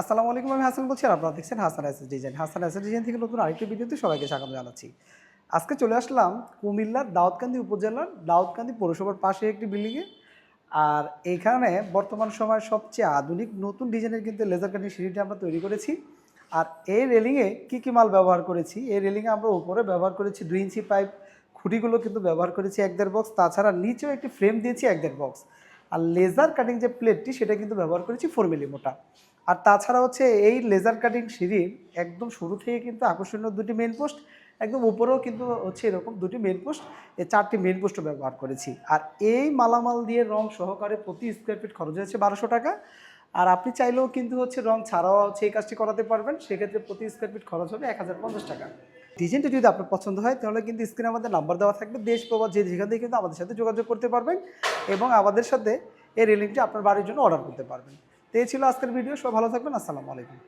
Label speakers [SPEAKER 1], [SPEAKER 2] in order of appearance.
[SPEAKER 1] আসসালামু আলাইকুম, আমি হাসান বলছি আর আপনারা দেখছেন Hasan SS design. Hasan SS design থেকে নতুন আরেকটি ভিডিওতে সবাইকে স্বাগত জানাচ্ছি। আজকে চলে আসলাম কুমিল্লার দাউদকান্দি উপজেলার দাউদকান্দি পৌরসভার পাশে একটি বিল্ডিংয়ে। আর এইখানে বর্তমান সময়ের সবচেয়ে আধুনিক নতুন ডিজাইনের কিন্তু লেজার কাটিং সিঁড়িটি আমরা তৈরি করেছি। আর এই রেলিংয়ে কী মাল ব্যবহার করেছি, এই রেলিংয়ে আমরা উপরে ব্যবহার করেছি 2 ইঞ্চি পাইপ, খুঁটিগুলো কিন্তু ব্যবহার করেছি 1.5 বক্স, তাছাড়া নিচেও একটি ফ্রেম দিয়েছি 1.5 বক্স। আর লেজার কাটিং যে প্লেটটি সেটা কিন্তু ব্যবহার করেছি 4 মিলি মোটা। আর তাছাড়া হচ্ছে এই লেজার কাটিং সিঁড়ির একদম শুরু থেকে কিন্তু আকর্ষণীয় দুটি মেইন পোস্ট, একদম উপরেও কিন্তু হচ্ছে এরকম দুটি মেইন পোস্ট, এই 4টি মেইন পোস্টও ব্যবহার করেছি। আর এই মালামাল দিয়ে রং সহকারে প্রতি স্কোয়ার ফিট খরচ হয়েছে 1200 টাকা। আর আপনি চাইলেও কিন্তু হচ্ছে রং ছাড়াও হচ্ছে এই কাজটি করাতে পারবেন, সেক্ষেত্রে প্রতি স্কোয়ার ফিট খরচ হবে 1050 টাকা। ডিজাইনটা যদি আপনার পছন্দ হয় তাহলে কিন্তু স্ক্রিনে আমাদের নাম্বার দেওয়া থাকবে, দেশ প্রবাস যে যেখান থেকে কিন্তু আমাদের সাথে যোগাযোগ করতে পারবেন এবং আমাদের সাথে এই রেলিংটি আপনার বাড়ির জন্য অর্ডার করতে পারবেন। তো এই ছিল আজকের ভিডিও। সব ভালো থাকবেন। আসসালামু আলাইকুম।